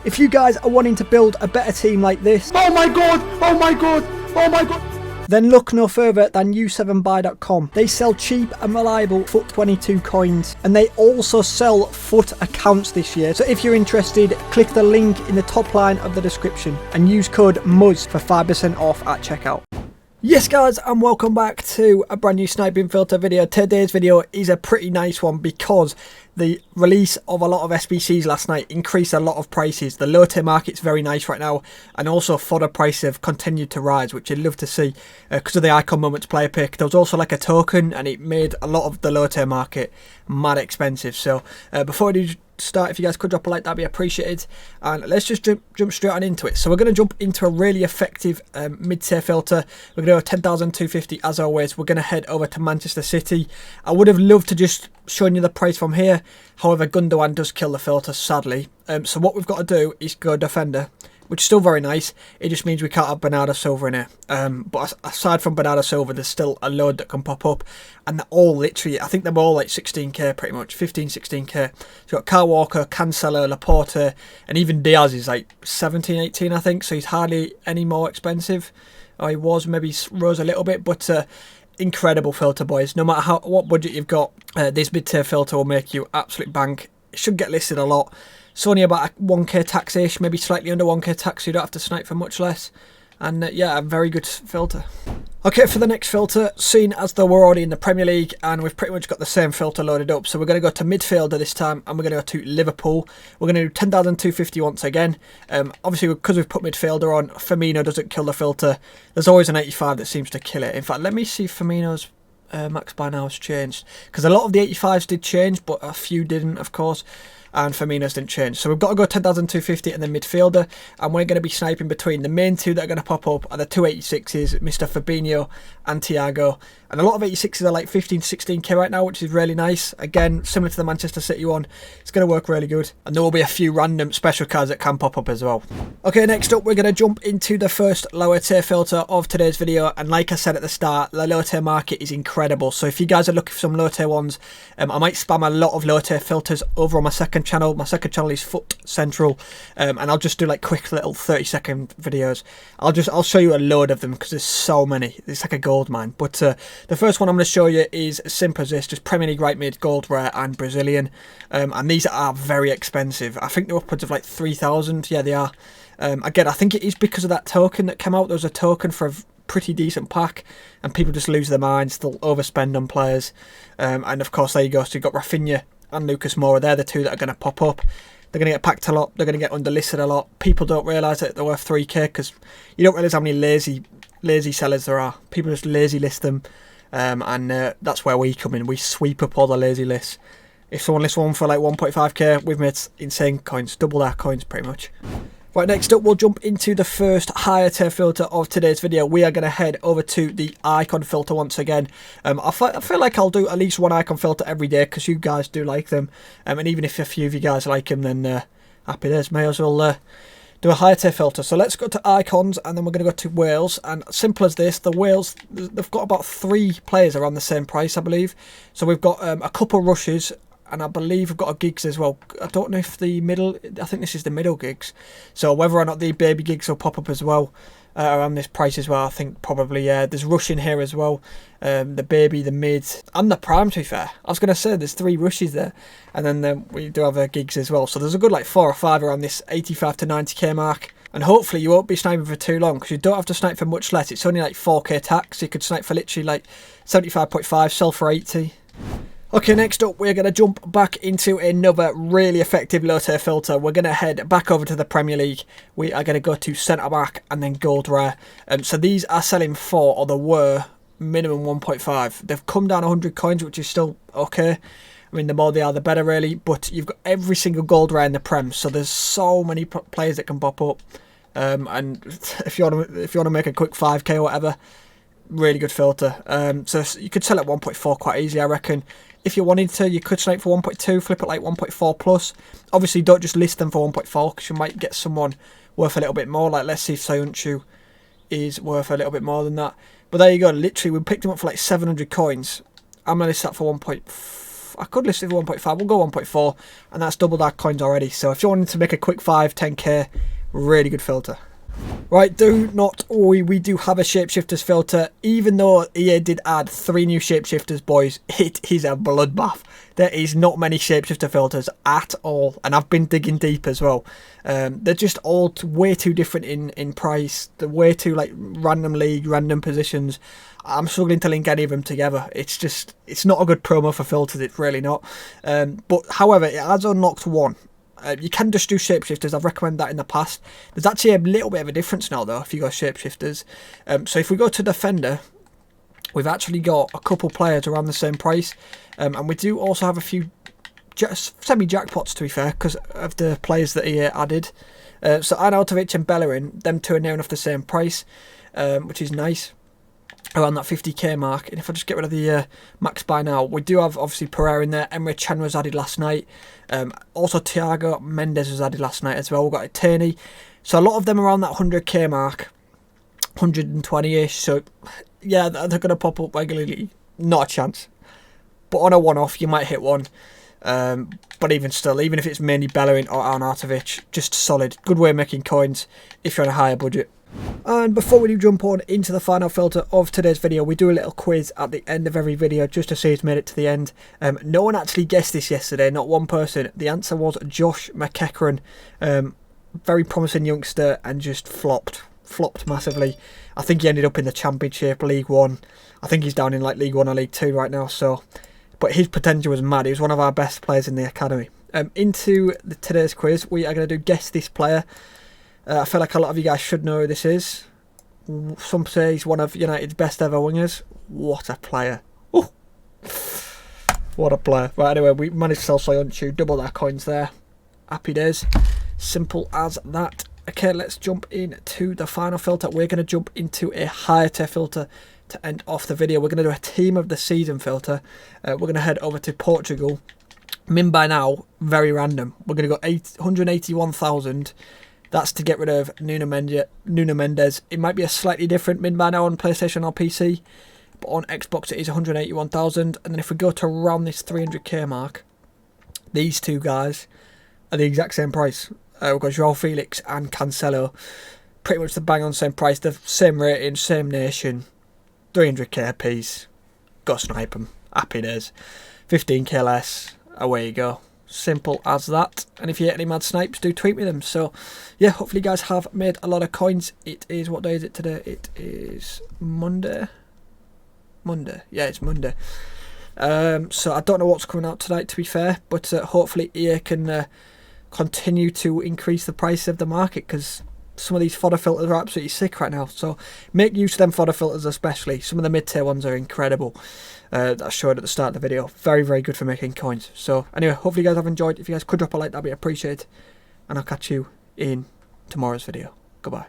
If you guys are wanting to build a better team like this, oh my god, oh my god, oh my god, then look no further than u7buy.com. They sell cheap and reliable FUT 22 coins, and they also sell FUT accounts this year. So if you're interested, click the link in the top line of the description and use code MUZZ for 5% off at checkout. Yes guys, and welcome back to a brand new sniping filter video. Today's video is a pretty nice one because the release of a lot of SBCs last night increased a lot of prices. The low tier market's very nice right now, and also fodder prices have continued to rise, which I'd love to see because of the Icon Moments player pick. There was also like a token, and it made a lot of the low tier market mad expensive. So before I do start, if you guys could drop a like, that'd be appreciated, and let's just jump straight on into it. So we're going to jump into a really effective mid-tier filter. We're going to go 10,250 as always. We're going to head over to Manchester City. I would have loved to just showing you the price from here, however Gundogan does kill the filter sadly. So what we've got to do is go defender, which is still very nice. It just means we can't have Bernardo Silva in here. But aside from Bernardo Silva, there's still a load that can pop up. And they're all literally, I think they're all like 16k pretty much, 15, 16k. So you've got Kyle Walker, Cancelo, Laporte, and even Diaz is like 17, 18 I think. So he's hardly any more expensive. Or he was, maybe rose a little bit, but incredible filter, boys. No matter what budget you've got, this mid-tier filter will make you absolute bank. It should get listed a lot. It's only about a 1k tax-ish, maybe slightly under 1k tax, so you don't have to snipe for much less. And yeah, a very good filter. Okay, for the next filter, seeing as though we're already in the Premier League and we've pretty much got the same filter loaded up, so we're going to go to midfielder this time, and we're going to go to Liverpool. We're going to do 10,250 once again. Obviously, because we've put midfielder on, Firmino doesn't kill the filter. There's always an 85 that seems to kill it. In fact, let me see if Firmino's max buy now has changed, because a lot of the 85s did change, but a few didn't, of course. And Firmino's didn't change. So we've got to go 10,250 and then midfielder, and we're going to be sniping between the main two that are going to pop up are the two 86s, Mr. Fabinho and Thiago. And a lot of 86s are like 15 to 16k right now, which is really nice. Again, similar to the Manchester City one, it's going to work really good. And there will be a few random special cards that can pop up as well. Okay, next up, we're going to jump into the first lower tier filter of today's video. And like I said at the start, the lower tier market is incredible. So if you guys are looking for some low tier ones, I might spam a lot of low tier filters over on my second channel. My second channel is FUT Central, and I'll just do like quick little 30-second videos. I'll show you a load of them because there's so many. It's like a gold mine. But the first one I'm going to show you is as simple as this, just Premier League right mid, gold rare and Brazilian, and these are very expensive. I think they're upwards of like 3,000. Yeah, they are. Again, I think it is because of that token that came out. There was a token for a pretty decent pack, and people just lose their minds. They'll overspend on players, and of course there you go. So you've got Rafinha and Lucas Moura. They're the two that are going to pop up. They're going to get packed a lot. They're going to get underlisted a lot. People don't realise that they're worth 3k because you don't realise how many lazy sellers there are. People just lazy list them, and that's where we come in. We sweep up all the lazy lists. If someone lists one for like 1.5k, we've made insane coins, double our coins pretty much. Right, next up, we'll jump into the first higher tier filter of today's video. We are going to head over to the icon filter once again. I feel like I'll do at least one icon filter every day because you guys do like them. And even if a few of you guys like them, then happy days. May as well do a higher tier filter. So let's go to icons, and then we're going to go to Wales. And simple as this, the Wales, they've got about 3 players around the same price, I believe. So we've got a couple rushes, and I believe we've got a gigs as well. I don't know if the middle, I think this is the middle gigs. So whether or not the baby gigs will pop up as well around this price as well, I think probably, yeah. There's rush in here as well. The baby, the mid, and the prime, to be fair. I was going to say there's 3 rushes there. And then we do have gigs as well. So there's a good like 4 or 5 around this 85 to 90k mark. And hopefully you won't be sniping for too long, because you don't have to snipe for much less. It's only like 4k tax. So you could snipe for literally like 75.5, sell for 80. Okay, next up, we're going to jump back into another really effective low tier filter. We're going to head back over to the Premier League. We are going to go to centre back and then gold rare. So these are selling for, or they were, minimum 1.5. They've come down 100 coins, which is still okay. I mean, the more they are, the better, really. But you've got every single gold rare in the Prem, so there's so many players that can pop up. And if you want to make a quick 5k or whatever, really good filter. So you could sell at 1.4 quite easily, I reckon. If you wanted to, you could snipe for 1.2, flip it like 1.4 plus. Obviously, don't just list them for 1.4 because you might get someone worth a little bit more. Like, let's see if Sayunchu is worth a little bit more than that. But there you go. Literally, we picked him up for like 700 coins. I'm going to list that for 1. I could list it for 1.5. We'll go 1.4, and that's doubled our coins already. So if you wanted to make a quick 5, 10k, really good filter. Right, do not worry, we do have a shapeshifters filter. Even though EA did add 3 new shapeshifters, boys, it is a bloodbath. There is not many shapeshifter filters at all, and I've been digging deep as well. They're just all way too different in price. They're way too like random league, random positions. I'm struggling to link any of them together. It's not a good promo for filters, it's really not. But however, it has unlocked one. You can just do shapeshifters. I've recommended that in the past. There's actually a little bit of a difference now though if you go shapeshifters. So if we go to defender, we've actually got a couple players around the same price, and we do also have a few semi-jackpots, to be fair, because of the players that he added. So Arnautovic and Bellerin, them two are near enough the same price, which is nice, around that 50k mark. And if I just get rid of the max buy now, we do have obviously Pereira in there. Emre Can was added last night. Also Thiago Mendes was added last night as well. We've got Attorney. So a lot of them around that 100k mark, 120ish. So yeah, they're going to pop up regularly. Not a chance. But on a one-off, you might hit one. But even still, even if it's mainly Bellerin or Arnautovic, just solid. Good way of making coins if you're on a higher budget. And before we do jump on into the final filter of today's video, we do a little quiz at the end of every video just to see who's made it to the end. No one actually guessed this yesterday, not one person. The answer was Josh McEachran. Very promising youngster, and just flopped massively. I think he ended up in the Championship, League 1. I think he's down in like League 1 or League 2 right now. So, but his potential was mad. He was one of our best players in the academy. Into today's quiz, we are going to do guess this player. I feel like a lot of you guys should know who this is. Some say he's one of United's best ever wingers. What a player. Ooh. What a player. Right, anyway, we managed to sell Soyuncu, double our coins there. Happy days. Simple as that. Okay, let's jump into the final filter. We're going to jump into a higher tier filter to end off the video. We're going to do a team of the season filter. We're going to head over to Portugal. Min by now, very random. We're going to go 181,000. That's to get rid of Nuno Mendes. It might be a slightly different min by now on PlayStation or PC, but on Xbox it is 181,000. And then if we go to around this 300k mark, these two guys are the exact same price. We've got João Felix and Cancelo. Pretty much the bang on same price, the same rating, same nation. 300k a piece. Go snipe them. Happy days. 15k less. Away you go. Simple as that. And if you get any mad snipes, do tweet me them. So yeah, hopefully you guys have made a lot of coins. It is, what day is it today? It is Monday. Yeah, it's Monday. So I don't know what's coming out tonight, to be fair, but hopefully EA can continue to increase the price of the market, because some of these fodder filters are absolutely sick right now. So make use of them fodder filters, especially. Some of the mid-tier ones are incredible. That I showed at the start of the video. Very, very good for making coins. So anyway, hopefully you guys have enjoyed. If you guys could drop a like, that'd be appreciated. And I'll catch you in tomorrow's video. Goodbye.